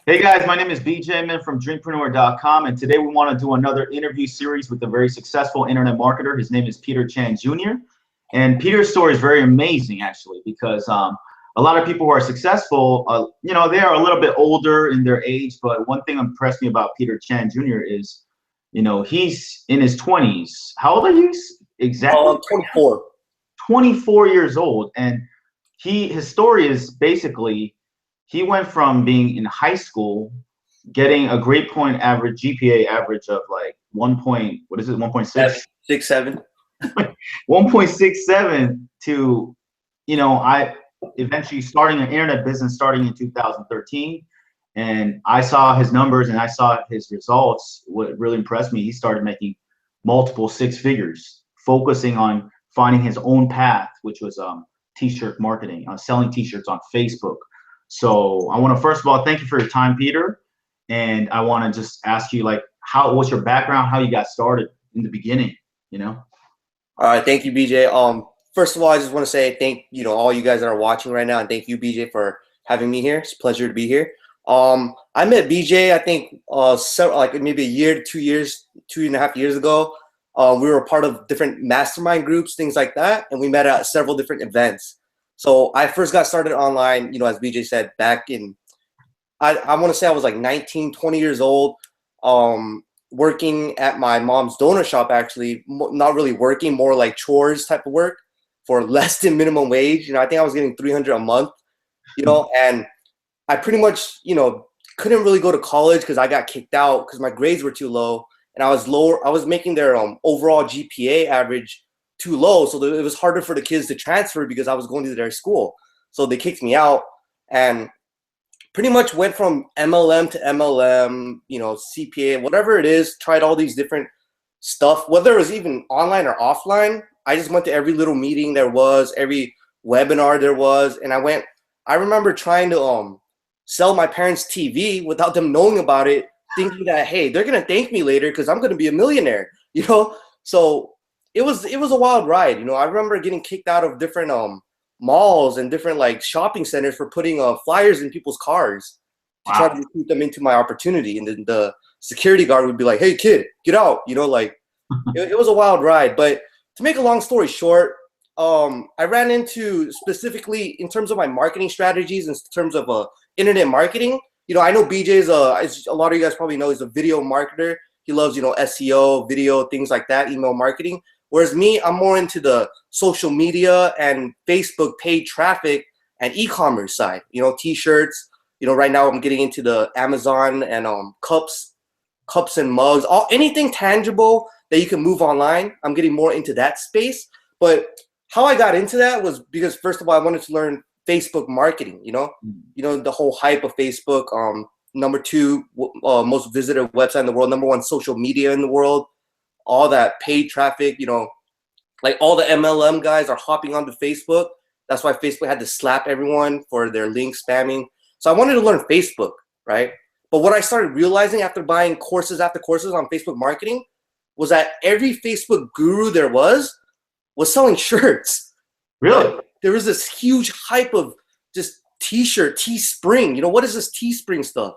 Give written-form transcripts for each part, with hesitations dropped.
Hey guys, my name is BJ Man from Dreampreneur.com, and today we want to do another interview series with a very successful internet marketer. His name is Peter Chan Jr. And Peter's story is very amazing, actually, because a lot of people who are successful, they are a little bit older in their age. But one thing impressed me about Peter Chan Jr. is, he's in his 20s. How old are you exactly? 24. 24 years old, and his story is basically he went from being in high school, getting a grade point average, GPA average of like 1.6? 6, 7. 1.67 to, I eventually starting an internet business starting in 2013. And I saw his numbers and I saw his results. What really impressed me, he started making multiple six figures, focusing on finding his own path, which was t-shirt marketing, selling t-shirts on Facebook. So I want to first of all thank you for your time, Peter, and I want to just ask you like what's your background, how you got started in the beginning, All right, thank you, BJ. First of all, I just want to say thank all you guys that are watching right now, and thank you, BJ, for having me here. It's a pleasure to be here. I met BJ I think like maybe a year, 2 years, 2.5 years ago. We were a part of different mastermind groups, things like that, and we met at several different events. So I first got started online, as BJ said, back in, I want to say I was like 19, 20 years old, working at my mom's donut shop, actually, not really working, more like chores type of work for less than minimum wage. I think I was getting $300 a month, and I pretty much, couldn't really go to college because I got kicked out because my grades were too low, and I was making their overall GPA average too low, so it was harder for the kids to transfer because I was going to their school. So they kicked me out and pretty much went from MLM to MLM, CPA, whatever it is, tried all these different stuff, whether it was even online or offline. I just went to every little meeting there was, every webinar there was, and I remember trying to sell my parents' TV without them knowing about it, thinking that, hey, they're going to thank me later because I'm going to be a millionaire, So it was a wild ride. I remember getting kicked out of different malls and different like shopping centers for putting flyers in people's cars to try to recruit them into my opportunity. And then the security guard would be like, hey, kid, get out. It was a wild ride. But to make a long story short, I ran into, specifically in terms of my marketing strategies, in terms of internet marketing. I know BJ as a lot of you guys probably know, he's a video marketer. He loves, SEO, video, things like that, email marketing. Whereas me, I'm more into the social media and Facebook paid traffic and e-commerce side. T-shirts. Right now I'm getting into the Amazon and cups and mugs, anything tangible that you can move online. I'm getting more into that space. But how I got into that was because, first of all, I wanted to learn Facebook marketing. The whole hype of Facebook. Number 2 most visited website in the world. Number 1 social media in the world. All that paid traffic, like all the MLM guys are hopping onto Facebook. That's why Facebook had to slap everyone for their link spamming. So I wanted to learn Facebook, right? But what I started realizing after buying courses after courses on Facebook marketing was that every Facebook guru there was selling shirts. Really? There was this huge hype of just t-shirt, Teespring. What is this Teespring stuff?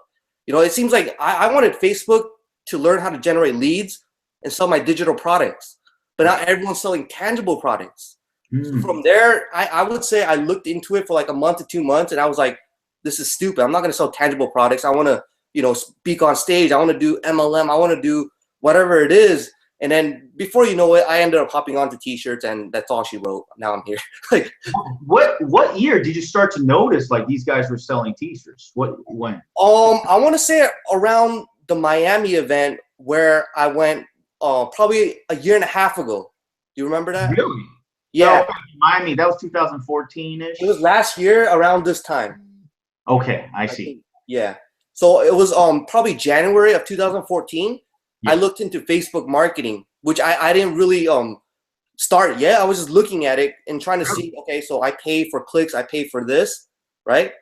It seems like I wanted Facebook to learn how to generate leads and sell my digital products, but now everyone's selling tangible products. So from there, I would say I looked into it for like a month to 2 months, and I was like, this is stupid. I'm not going to sell tangible products. I want to, speak on stage. I want to do MLM. I want to do whatever it is. And then before you know it, I ended up hopping onto t-shirts, and that's all she wrote. Now I'm here. Like, what year did you start to notice like these guys were selling t-shirts? When? I want to say around the Miami event where I went probably a year and a half ago. Do you remember that? Really? Yeah. So, Miami, that was 2014-ish? It was last year around this time. Okay, I see. think, yeah. So it was probably January of 2014. Yeah. I looked into Facebook marketing, which I didn't really start yet. I was just looking at it and trying to see, okay, so I pay for clicks, I pay for this, right?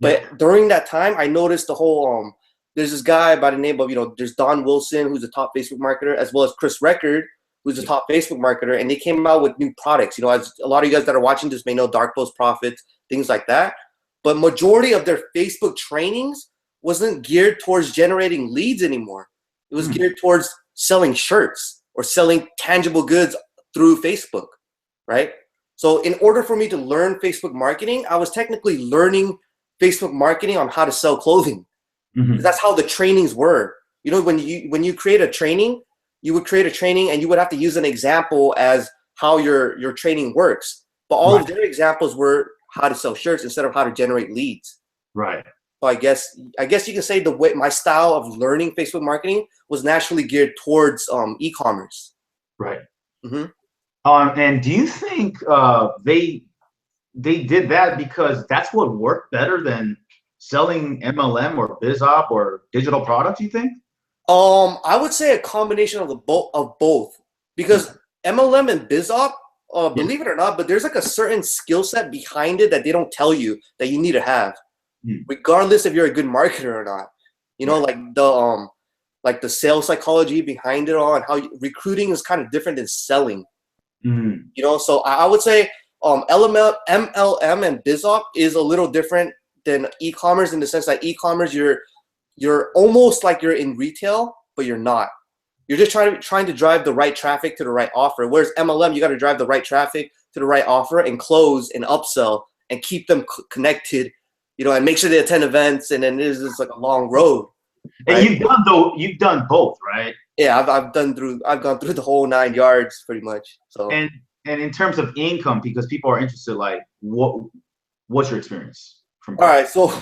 But during that time, I noticed the whole there's this guy by the name of, there's Don Wilson, who's a top Facebook marketer, as well as Chris Record, who's a top Facebook marketer, and they came out with new products. As a lot of you guys that are watching this may know, Dark Post Profits, things like that. But majority of their Facebook trainings wasn't geared towards generating leads anymore. It was geared towards selling shirts or selling tangible goods through Facebook, right? So in order for me to learn Facebook marketing, I was technically learning Facebook marketing on how to sell clothing. That's how the trainings were. You know, when you create a training, you would create a training and you would have to use an example as how your training works. But all of their examples were how to sell shirts instead of how to generate leads. Right. So I guess you can say the way my style of learning Facebook marketing was naturally geared towards e-commerce. Right. Mm-hmm. And do you think they did that because that's what worked better than selling MLM or BizOp or digital products? You think? I would say a combination of both, because MLM and BizOp, believe it or not, but there's like a certain skill set behind it that they don't tell you that you need to have, regardless if you're a good marketer or not. You know, like the sales psychology behind it all, and how recruiting is kind of different than selling. You know, so I would say MLM and BizOp is a little different than e-commerce in the sense that e-commerce you're almost like you're in retail, but you're not. You're just trying to drive the right traffic to the right offer. Whereas MLM, you got to drive the right traffic to the right offer and close and upsell and keep them connected, you know, and make sure they attend events. And then it is just like a long road. Right? And you've done both, right? Yeah, I've gone through the whole 9 yards pretty much. So and in terms of income, because people are interested, like what's your experience from both? All right, so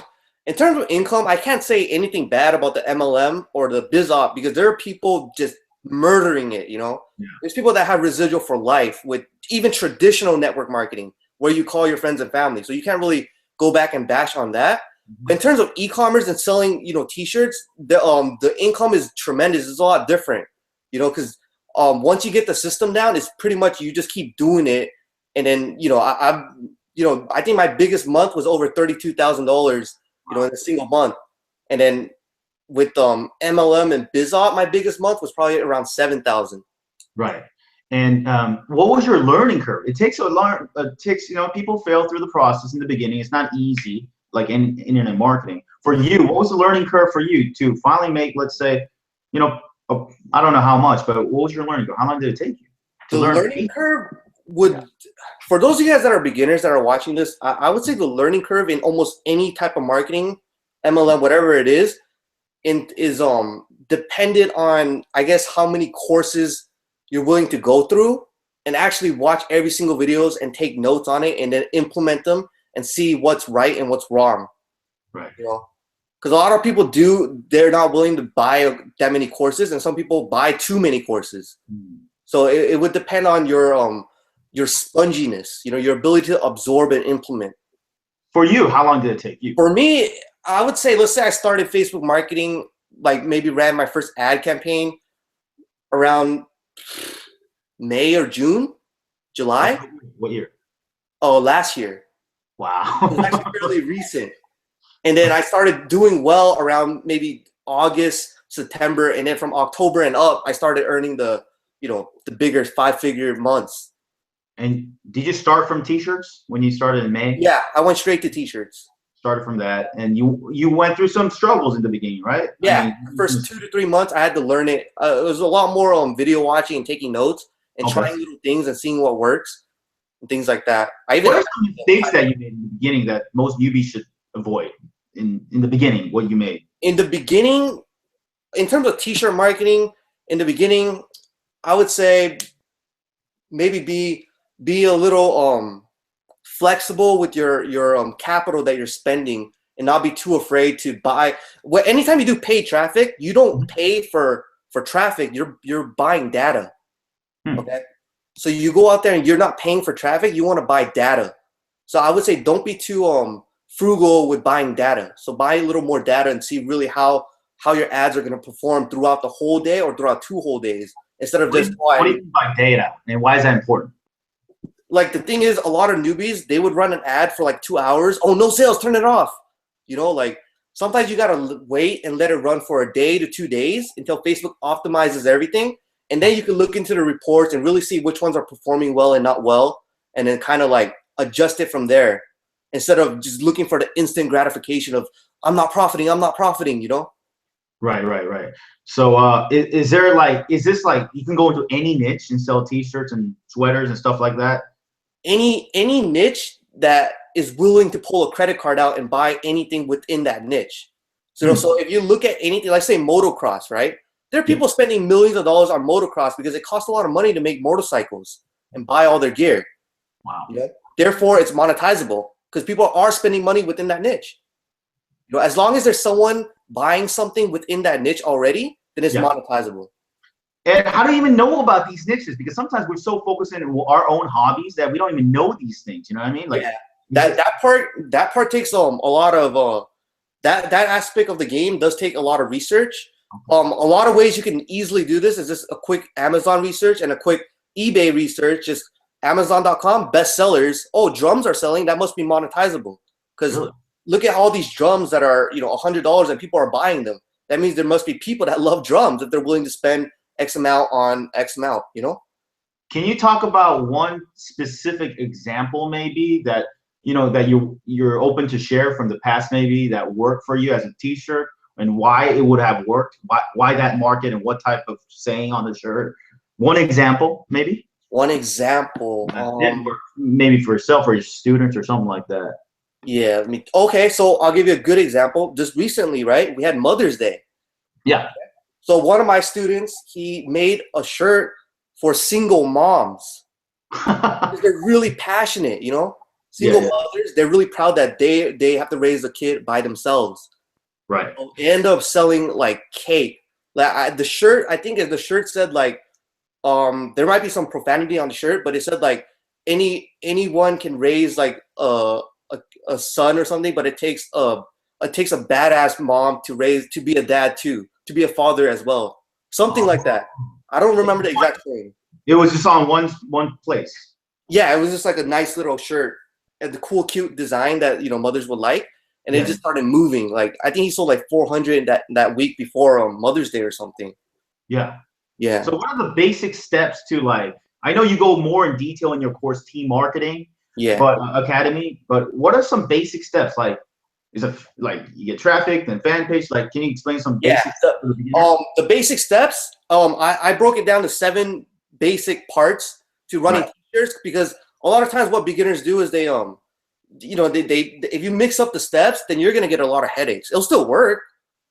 in terms of income, I can't say anything bad about the MLM or the BizOp because there are people just murdering it, you know? Yeah. There's people that have residual for life with even traditional network marketing where you call your friends and family. So you can't really go back and bash on that. In terms of e-commerce and selling, you know, t-shirts, the income is tremendous. It's a lot different, you know, because once you get the system down, it's pretty much you just keep doing it. And then, you know, I think my biggest month was over $32,000, you know, in a single month. And then with MLM and BizOp, my biggest month was probably around 7,000. Right. And what was your learning curve? It takes you know, people fail through the process in the beginning. It's not easy, like in internet marketing. For you, what was the learning curve for you to finally make, let's say, you know, I don't know how much, but what was your learning curve? How long did it take you to learn? The learning curve would, for those of you guys that are beginners that are watching this, I would say the learning curve in almost any type of marketing, MLM, whatever it is dependent on, I guess, how many courses you're willing to go through and actually watch every single videos and take notes on it and then implement them and see what's right and what's wrong. Right. You know, because a lot of people they're not willing to buy that many courses, and some people buy too many courses. So it would depend on your sponginess, you know, your ability to absorb and implement. For you, how long did it take you? For me, I would say, let's say I started Facebook marketing, like maybe ran my first ad campaign around May or June, July. What year? Oh, last year. Wow. It was actually fairly recent. And then I started doing well around maybe August, September, and then from October and up, I started earning the bigger 5-figure months. And did you start from t-shirts when you started in May? Yeah, I went straight to t-shirts. Started from that, and you went through some struggles in the beginning, right? Yeah, I mean, the first 2 to 3 months, I had to learn it. It was a lot more video watching and taking notes and trying little things and seeing what works and things like that. What are some mistakes that you made in the beginning that most newbies should avoid in the beginning? What you made in the beginning, in terms of t-shirt marketing, in the beginning, I would say maybe be a little flexible with your capital that you're spending and not be too afraid to buy. Anytime you do paid traffic, you don't pay for traffic. You're buying data. Okay, so you go out there and you're not paying for traffic. You want to buy data. So I would say don't be too frugal with buying data. So buy a little more data and see really how your ads are going to perform throughout the whole day or throughout 2 whole days instead of just. What do you mean by data, and why is that important? Like, the thing is, a lot of newbies, they would run an ad for like 2 hours. Oh, no sales, turn it off. You know, like sometimes you got to wait and let it run for a day to 2 days until Facebook optimizes everything. And then you can look into the reports and really see which ones are performing well and not well. And then kind of like adjust it from there. instead of just looking for the instant gratification of I'm not profiting, you know? Right. So is there like, is this like, you can go into any niche and sell t-shirts and sweaters and stuff like that? Any niche that is willing to pull a credit card out and buy anything within that niche. So if you look at anything, like say motocross, right? There are people spending millions of dollars on motocross because it costs a lot of money to make motorcycles and buy all their gear. Wow. You know? Therefore, it's monetizable because people are spending money within that niche. You know, as long as there's someone buying something within that niche already, then it's monetizable. And how do you even know about these niches? Because sometimes we're so focused in our own hobbies that we don't even know these things. You know what I mean? Like that part takes a lot of that aspect of the game does take a lot of research. A lot of ways you can easily do this is just a quick Amazon research and a quick eBay research. Just Amazon.com bestsellers. Oh, drums are selling. That must be monetizable. Because look at all these drums that are $100 and people are buying them. That means there must be people that love drums if they're willing to spend X amount on X amount. You know. Can you talk about one specific example, maybe that that you're open to share from the past, maybe that worked for you as a t-shirt, and why it would have worked, why that market, and what type of saying on the shirt? One example, maybe. One example. Maybe for yourself or your students or something like that. Yeah. Okay, so I'll give you a good example. Just recently, right? We had Mother's Day. Yeah. So one of my students, he made a shirt for single moms. They're really passionate, Single mothers, they're really proud that they have to raise a kid by themselves. Right. So they end up selling like cake. Like the shirt, I think the shirt said like, there might be some profanity on the shirt, but it said like anyone can raise like a son or something, but it takes a badass mom to be a dad too, to be a father as well. Something like that. I don't remember the exact thing. It was just on one place. Yeah, it was just like a nice little shirt and the cool, cute design that mothers would like, and it just started moving. Like I think he sold like 400 that week before Mother's Day or something. Yeah. Yeah. So what are the basic steps to, like, I know you go more in detail in your course TeeMarketing Academy, but what are some basic steps? Like, is it like you get traffic, then fan page? Like, can you explain some basic steps to the beginner? The basic steps, I broke it down to 7 basic parts to running t-shirts, because a lot of times what beginners do is they if you mix up the steps, then you're gonna get a lot of headaches. It'll still work,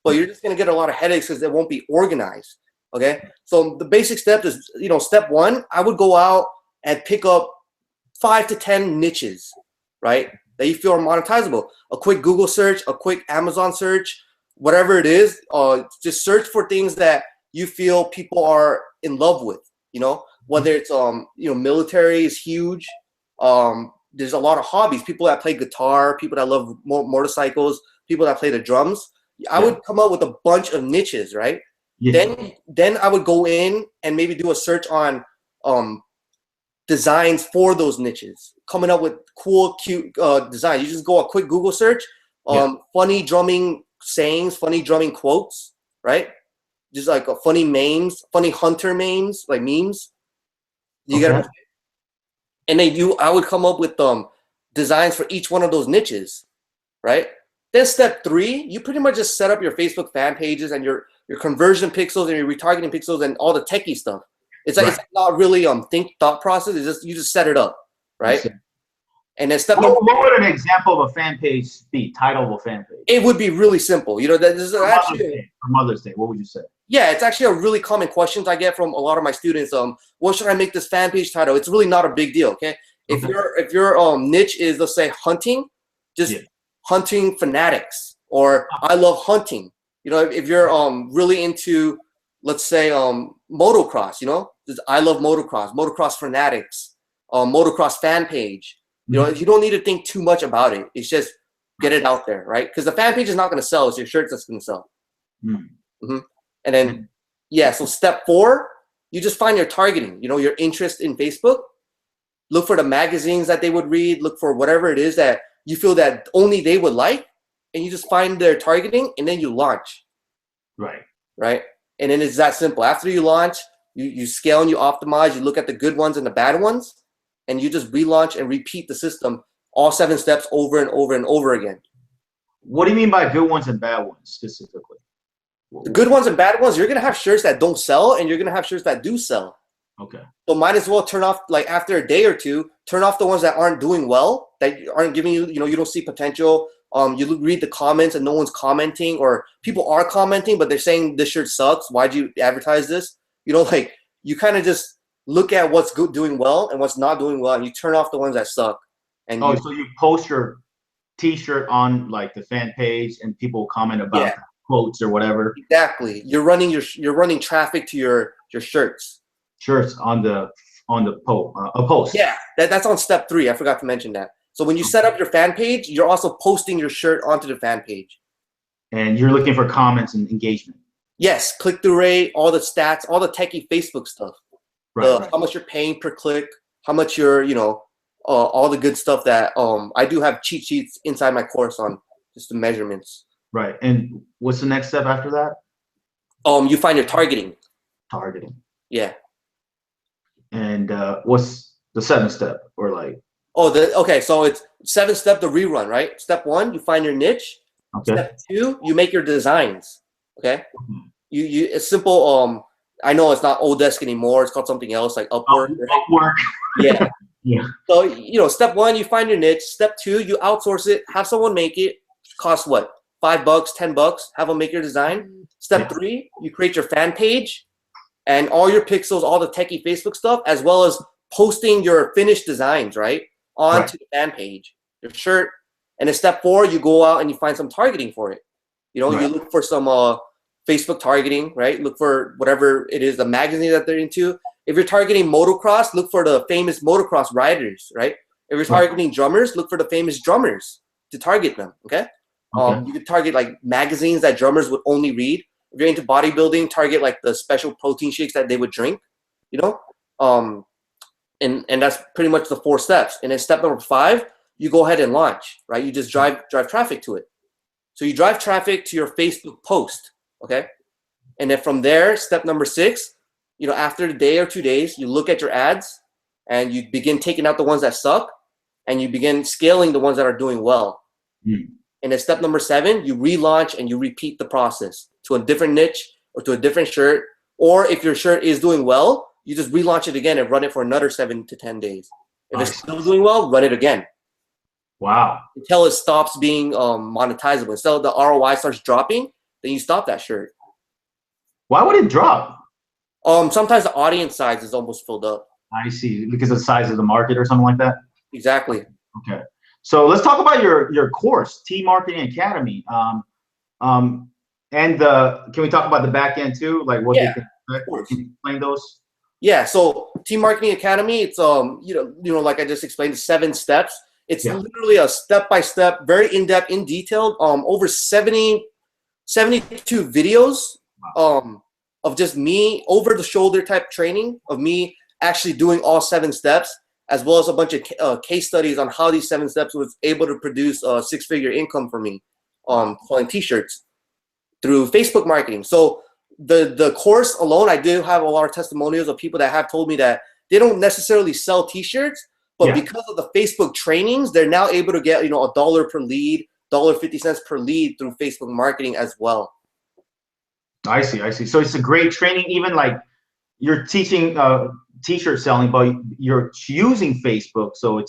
but you're just gonna get a lot of headaches because it won't be organized. Okay, so the basic step is, step 1, I would go out and pick up 5 to 10 niches, right, that you feel are monetizable. A quick Google search, a quick Amazon search, whatever it is, just search for things that you feel people are in love with, whether it's, military is huge. There's a lot of hobbies, people that play guitar, people that love motorcycles, people that play the drums. I would come up with a bunch of niches, right? Yeah. Then I would go in and maybe do a search on designs for those niches, coming up with cool, cute designs. You just go a quick Google search, funny drumming sayings, funny drumming quotes, right? Just like funny memes, funny hunter memes, like memes. You get it? And then I would come up with designs for each one of those niches, right? Then step 3, you pretty much just set up your Facebook fan pages and your conversion pixels and your retargeting pixels and all the techie stuff. It's like it's not really thought process. It's just you just set it up, right? And then step what would an example of a fan page be? Title of a fan page? It would be really simple. This is actually for Mother's Day. What would you say? Yeah, it's actually a really common questions I get from a lot of my students. What should I make this fan page title? It's really not a big deal. Okay, if your niche is, let's say, hunting, just hunting fanatics, or I love hunting. If you're really into, let's say, motocross, just I love motocross fanatics, motocross fan page. You don't need to think too much about it. It's just get it out there, right? Because the fan page is not going to sell. It's your shirts that's going to sell. And then, so step 4, you just find your targeting, your interest in Facebook. Look for the magazines that they would read. Look for whatever it is that you feel that only they would like. And you just find their targeting, and then you launch. Right. And then it's that simple. After you launch, you scale and you optimize. You look at the good ones and the bad ones, and you just relaunch and repeat the system all 7 steps over and over and over again. What do you mean by good ones and bad ones specifically? The good ones and bad ones, you're gonna have shirts that don't sell, and you're gonna have shirts that do sell. Okay. So might as well turn off, like after a day or two, turn off the ones that aren't doing well, that aren't giving you, you don't see potential. You read the comments and no one's commenting, or people are commenting, but they're saying this shirt sucks. Why'd you advertise this? Like you kind of just look at what's good, doing well, and what's not doing well, and you turn off the ones that suck. And so you post your T-shirt on like the fan page, and people comment about the quotes or whatever. Exactly. You're running traffic to your shirts. Shirts on a post. Yeah, that's on step 3. I forgot to mention that. So when you set up your fan page, you're also posting your shirt onto the fan page. And you're looking for comments and engagement. Yes, click-through rate, all the stats, all the techie Facebook stuff. Right. How much you're paying per click, how much you're, all the good stuff that I do have cheat sheets inside my course on just the measurements. Right. And what's the next step after that? You find your targeting. Targeting. Yeah. And what's the 7th step, or like? Okay, so it's 7th step, the rerun, right? Step 1, you find your niche. Okay. Step 2, you make your designs. Okay. It's simple. I know it's not Odesk anymore. It's called something else, like Upwork. Upwork. Yeah. Yeah. So step 1, you find your niche. Step 2, you outsource it. Have someone make it. Cost what? $5, $10. Have them make your design. Step 3, you create your fan page, and all your pixels, all the techie Facebook stuff, as well as posting your finished designs, right, onto the fan page, your shirt. And in step 4, you go out and you find some targeting for it. You look for some Facebook targeting, right? Look for whatever it is, the magazine that they're into. If you're targeting motocross, look for the famous motocross riders, right? If you're targeting drummers, look for the famous drummers to target them, okay? You could target like magazines that drummers would only read. If you're into bodybuilding, target like the special protein shakes that they would drink, and that's pretty much the 4 steps. And then step number 5, you go ahead and launch, right? You just drive traffic to it. So you drive traffic to your Facebook post, okay? And then from there, step number 6, after a day or 2 days, you look at your ads and you begin taking out the ones that suck, and you begin scaling the ones that are doing well. And then step number 7, you relaunch and you repeat the process to a different niche or to a different shirt. Or if your shirt is doing well, you just relaunch it again and run it for another 7 to 10 days. If it's still doing well, run it again. Wow. Until it stops being monetizable. Until the ROI starts dropping, then you stop that shirt. Why would it drop? Sometimes the audience size is almost filled up. I see. Because of the size of the market or something like that? Exactly. Okay. So let's talk about your course, TeeMarketing Academy. Can we talk about the back end too? Like what they can expect? Can you explain those? Yeah. So TeeMarketing Academy, it's like I just explained, the 7 steps. It's literally a step-by-step, very in-depth, in detail, over 72 videos of just me, over-the-shoulder type training of me actually doing all 7 steps, as well as a bunch of case studies on how these 7 steps was able to produce a 6-figure income for me, selling T-shirts through Facebook marketing. So the course alone, I do have a lot of testimonials of people that have told me that they don't necessarily sell T-shirts, but because of the Facebook trainings, they're now able to get $1 per lead, $1.50 per lead through Facebook marketing as well. I see. So it's a great training. Even like you're teaching T-shirt selling, but you're using Facebook, so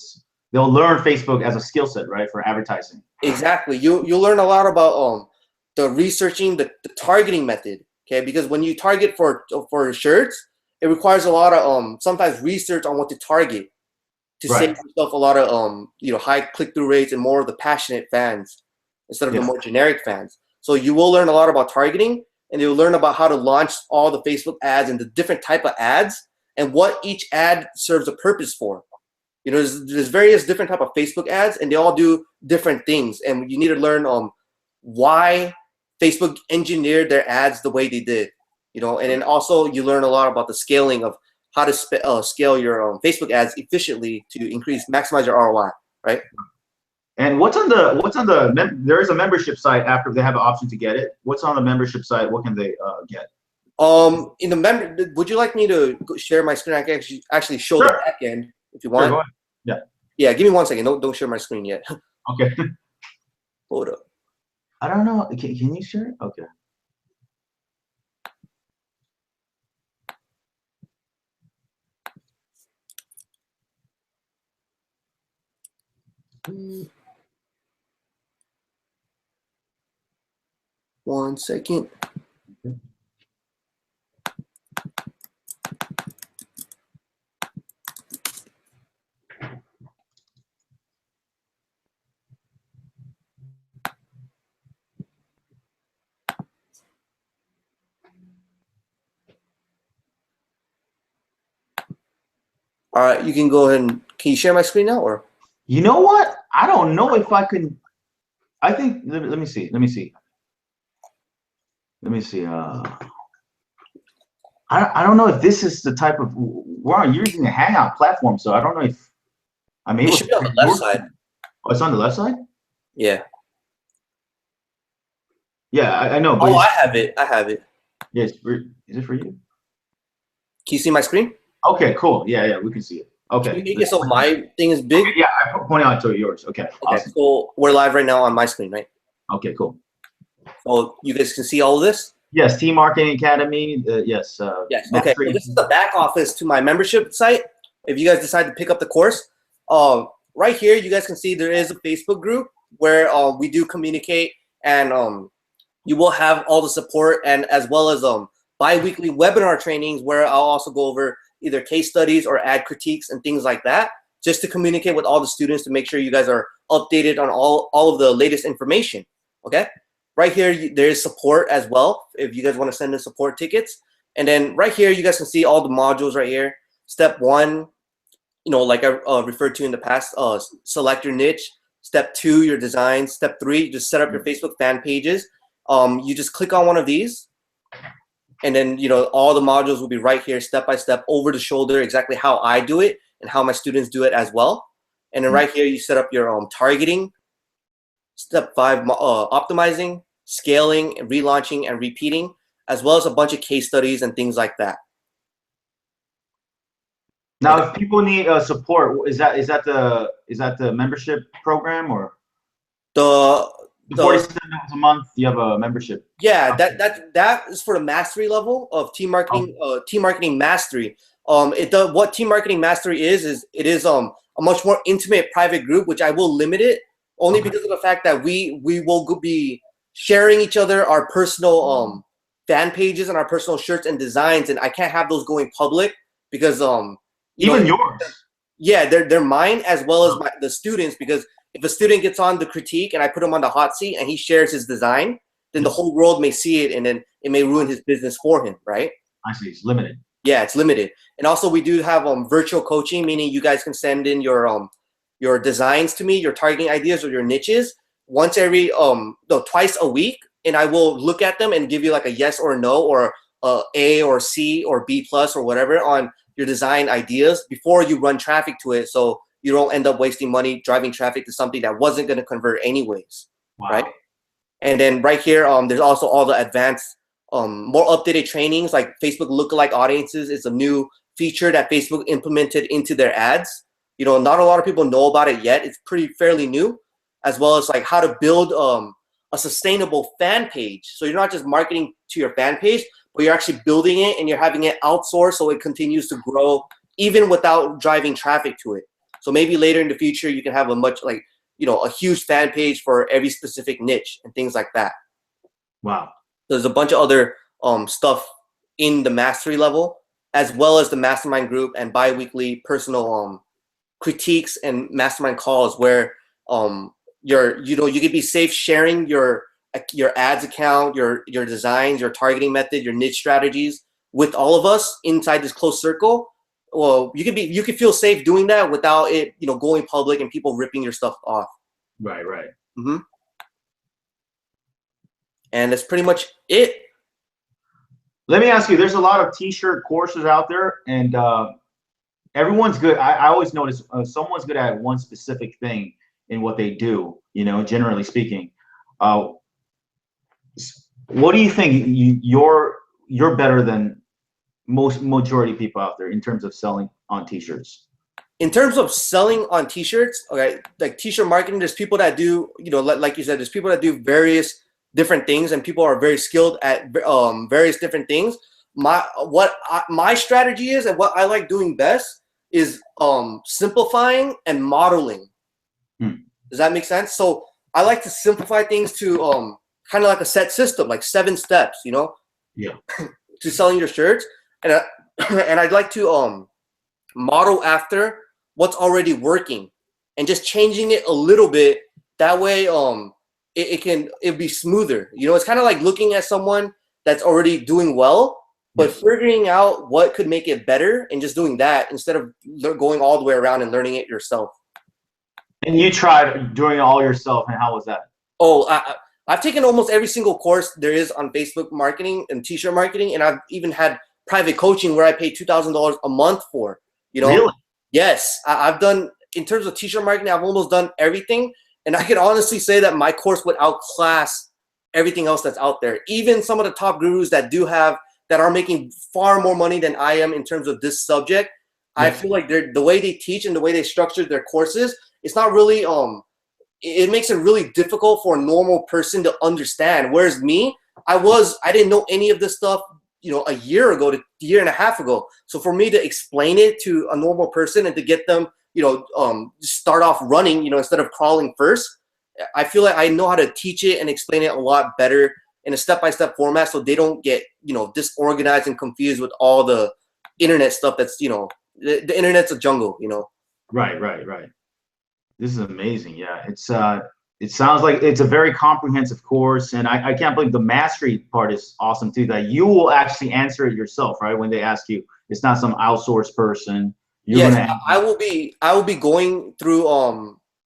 they'll learn Facebook as a skill set, right, for advertising. Exactly. You'll learn a lot about the researching the targeting method. Okay, because when you target for shirts, it requires a lot of sometimes research on what to target to save yourself a lot of high click-through rates and more of the passionate fans instead of the more generic fans. So you will learn a lot about targeting, and you'll learn about how to launch all the Facebook ads and the different type of ads and what each ad serves a purpose for. There's various different type of Facebook ads, and they all do different things, and you need to learn why Facebook engineered their ads the way they did. And then also you learn a lot about the scaling of how to scale your Facebook ads efficiently to maximize your ROI, right? And what's on the there is a membership site after they have an option to get it. What's on the membership site? What can they get? In the would you like me to share my screen? I can actually show the back end if you want. Sure, go ahead. Yeah. Yeah, give me 1 second. Don't share my screen yet. Okay. Hold up. I don't know. Can you share it? Okay. Mm, 1 second. All right, you can go ahead and can you share my screen now or? You know what? I don't know if I can. I think let me see. Let me see. Let me see. I don't know if this is the type of we're using a Hangout platform, so I don't know if I'm It able to should be on share the left your side. screen. Oh, it's on the left side? Yeah. Yeah, I know, but Oh, I have it. I have it. yes, is it for you? Can you see my screen? Okay, cool. Yeah, we can see it. Can you Okay. make it so my thing is big? Okay, yeah, I pointed out to yours. Okay, Okay, awesome. so we're live right now on my screen, right? Okay, cool. So you guys can see all of this? Yes, TeeMarketing Academy. Yes. Yes. Okay. So Mastery. this is the back office to my membership site. If you guys decide to pick up the course, right here you guys can see there is a Facebook group where we do communicate, and you will have all the support, and as well as bi-weekly webinar trainings where I'll also go over either case studies or ad critiques and things like that, just to communicate with all the students to make sure you guys are updated on all of the latest information. Okay. Right here, there is support as well if you guys want to send in support tickets. And then right here, you guys can see all the modules right here. Step 1, like I referred to in the past, select your niche. Step 2, your design. Step 3, just set up your Facebook fan pages. You just click on one of these, and then all the modules will be right here, step by step, over the shoulder, exactly how I do it and how my students do it as well. And then right here, you set up your targeting. Step 5, optimizing, scaling, relaunching, and repeating, as well as a bunch of case studies and things like that. Now, if people need support, is that the membership program or The 47 a month? You have a membership. Yeah, that is for the mastery level of TeeMarketing Mastery. What TeeMarketing Mastery is it is a much more intimate private group, which I will limit it only because of the fact that we will be sharing each other our personal fan pages and our personal shirts and designs, and I can't have those going public because Even yours. yeah, they're mine as well as the students, because if a student gets on the critique and I put him on the hot seat and he shares his design, then the whole world may see it and then it may ruin his business for him, right? I see. It's limited. Yeah, it's limited. And also we do have virtual coaching, meaning you guys can send in your designs to me, your targeting ideas or your niches twice a week, and I will look at them and give you like a yes or no or A or C or B plus or whatever on your design ideas before you run traffic to it, so you don't end up wasting money driving traffic to something that wasn't going to convert anyways. Wow. Right? And then right here, there's also all the advanced, more updated trainings like Facebook lookalike audiences. It's a new feature that Facebook implemented into their ads. Not a lot of people know about it yet. It's fairly new, as well as like how to build a sustainable fan page. So you're not just marketing to your fan page, but you're actually building it and you're having it outsourced so it continues to grow even without driving traffic to it. So maybe later in the future, you can have a huge fan page for every specific niche and things like that. Wow. There's a bunch of other stuff in the mastery level, as well as the mastermind group and bi-weekly personal critiques and mastermind calls where you can be safe sharing your ads account, your designs, your targeting method, your niche strategies with all of us inside this close circle. Well, you can feel safe doing that without it, going public and people ripping your stuff off. Right. Mm-hmm. And that's pretty much it. Let me ask you, there's a lot of t-shirt courses out there, and everyone's good. I always notice someone's good at one specific thing in what they do, generally speaking. What do you think you're better than majority of people out there in terms of selling on t-shirts? in terms of selling on t-shirts, okay, like t-shirt marketing, there's people that do, you know, like you said, there's people that do various different things, and people are very skilled at various different things. My strategy is, and what I like doing best is simplifying and modeling. Does that make sense? So I like to simplify things to kind of like a set system, like 7 steps, you know, Yeah. to selling your shirts. And and I'd like to model after what's already working and just changing it a little bit. That way it'd be smoother. You know, it's kind of like looking at someone that's already doing well, but figuring out what could make it better and just doing that instead of going all the way around and learning it yourself. And you tried doing it all yourself, and how was that? Oh, I've taken almost every single course there is on Facebook marketing and t-shirt marketing, and I've even had private coaching where I pay $2,000 a month for. You know, really? Yes, I've done, in terms of t-shirt marketing, I've almost done everything, and I can honestly say that my course would outclass everything else that's out there. Even some of the top gurus that are making far more money than I am in terms of this subject. I feel like the way they teach and the way they structure their courses, it's not really it makes it really difficult for a normal person to understand. Whereas me, I didn't know any of this stuff, you know, a year ago to a year and a half ago. So for me to explain it to a normal person and to get them, you know, start off running, you know, instead of crawling first, I feel like I know how to teach it and explain it a lot better in a step-by-step format, so they don't get, you know, disorganized and confused with all the internet stuff that's, you know, the internet's a jungle, you know. Right. This is amazing. Yeah, it sounds like it's a very comprehensive course, and I can't believe the mastery part is awesome too. That you will actually answer it yourself, right? When they ask you, it's not some outsourced person. Yes, I will be going through.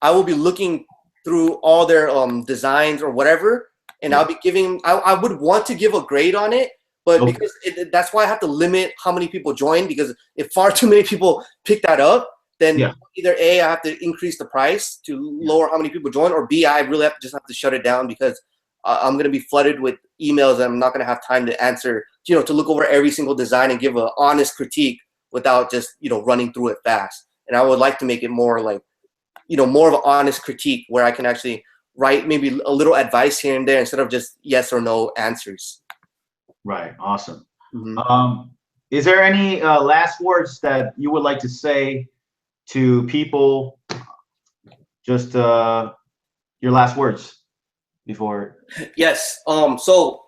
I will be looking through all their designs or whatever, and I'll be giving. I would want to give a grade on it, but because that's why I have to limit how many people join, because if far too many people pick that up, then either A, I have to increase the price to lower how many people join, or B, I really have to shut it down, because I'm going to be flooded with emails and I'm not going to have time to answer, you know, to look over every single design and give an honest critique without just, you know, running through it fast. And I would like to make it more like, you know, more of an honest critique where I can actually write maybe a little advice here and there instead of just yes or no answers. Right. Awesome. Is there any last words that you would like to say to people? Just your last words before. Yes. So.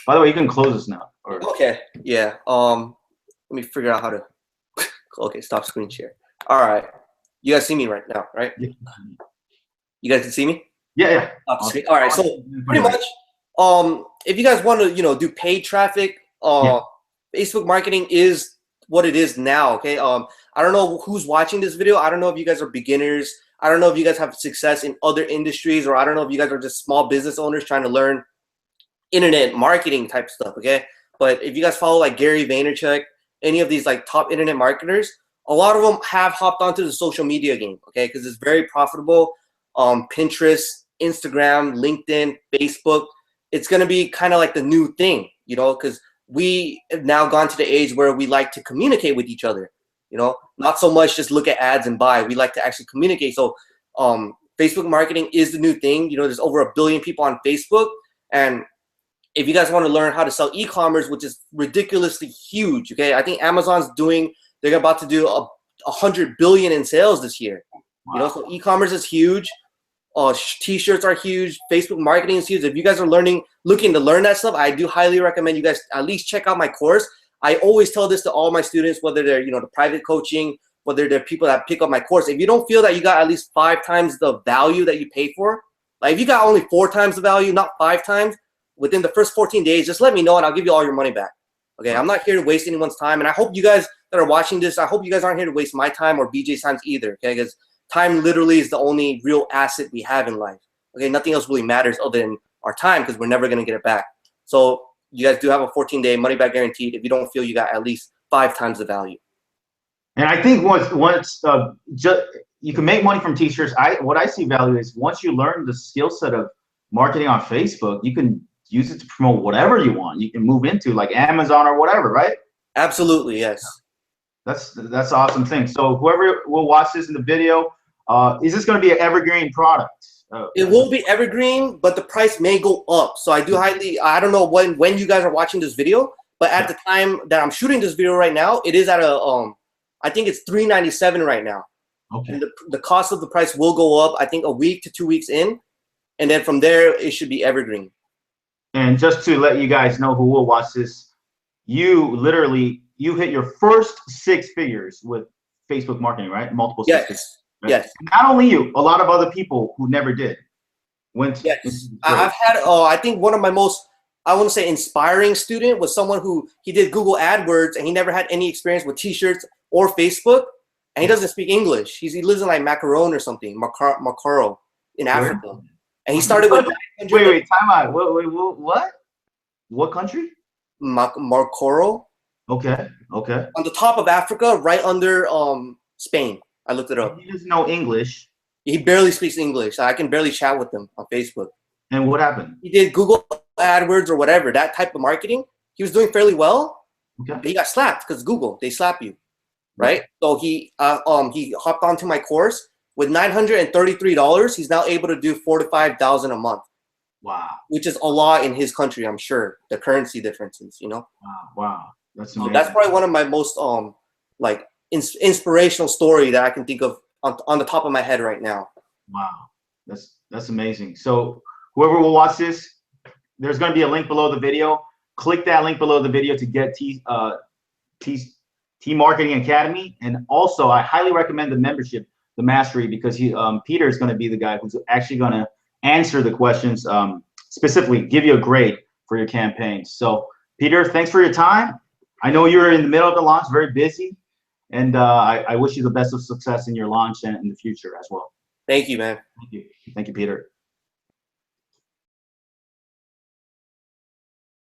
By the way, you can close this now. Okay. Yeah. Let me figure out how to. Okay. Stop screen share. All right. You guys see me right now, right? Yeah. You guys can see me? Yeah. Awesome. All right. So pretty much, if you guys want to, you know, do paid traffic, Facebook marketing is what it is now. Okay. I don't know who's watching this video. I don't know if you guys are beginners. I don't know if you guys have success in other industries, or I don't know if you guys are just small business owners trying to learn internet marketing type stuff. Okay. But if you guys follow like Gary Vaynerchuk, any of these like top internet marketers, a lot of them have hopped onto the social media game. Okay. Because it's very profitable. Pinterest, Instagram, LinkedIn, Facebook. It's going to be kind of like the new thing, you know, because we have now gone to the age where we like to communicate with each other, you know, not so much just look at ads and buy. We like to actually communicate. So Facebook marketing is the new thing. You know, there's over 1 billion people on Facebook. And if you guys want to learn how to sell e-commerce, which is ridiculously huge, okay, I think they're about to do 100 billion in sales this year. Wow. You know, so e-commerce is huge. T-shirts are huge. Facebook marketing is huge. If you guys are looking to learn that stuff, I do highly recommend you guys at least check out my course. I always tell this to all my students, whether they're, you know, the private coaching, whether they're people that pick up my course. If you don't feel that you got at least 5 times the value that you pay for, like if you got only 4 times the value, not 5 times, within the first 14 days, just let me know and I'll give you all your money back. Okay, I'm not here to waste anyone's time. And I hope you guys that are watching this, I hope you guys aren't here to waste my time or BJ's time either, okay? Because time literally is the only real asset we have in life. Okay, nothing else really matters other than our time, because we're never going to get it back. So you guys do have a 14-day money back guaranteed if you don't feel you got at least 5 times the value. And I think once you can make money from t-shirts, what I see value is once you learn the skill set of marketing on Facebook, you can use it to promote whatever you want. You can move into like Amazon or whatever, right? Absolutely, yes. That's an awesome thing. So whoever will watch this in the video, is this going to be an evergreen product? It will be evergreen, but the price may go up. So I don't know when you guys are watching this video, but at the time that I'm shooting this video right now, it is at I think it's $397 right now. Okay. And the cost of the price will go up, I think, a week to 2 weeks in, and then from there it should be evergreen. And just to let you guys know who will watch this, you hit your first 6 figures with Facebook marketing, right? Multiple 6 figures. Right? Yes. Not only you, a lot of other people who never did. Yes. I've had, I think one of my most, I wouldn't say inspiring student was someone who, he did Google AdWords and he never had any experience with t-shirts or Facebook, and he doesn't speak English. He lives in like Macaron or something, Macaro in Africa. And he started with wait, time out. What? What country? Macaro. Okay. On the top of Africa, right under Spain. I looked it up. He doesn't know English. He barely speaks English. I can barely chat with him on Facebook. And what happened? He did Google AdWords or whatever, that type of marketing. He was doing fairly well. Okay. But he got slapped because Google, they slap you, right? So he hopped onto my course with $933. He's now able to do $4,000 to $5,000 a month. Wow. Which is a lot in his country, I'm sure. The currency differences, you know. Wow. That's amazing. So that's probably one of my most like inspirational story that I can think of on the top of my head right now. Wow, that's amazing. So whoever will watch this, there's going to be a link below the video. Click that link below the video to get TeeMarketing Academy, and also I highly recommend the membership, the Mastery, because Peter is going to be the guy who's actually going to answer the questions, specifically give you a grade for your campaign. So Peter, thanks for your time. I know you're in the middle of the launch, very busy. And I wish you the best of success in your launch and in the future as well. Thank you, man. Thank you, Peter.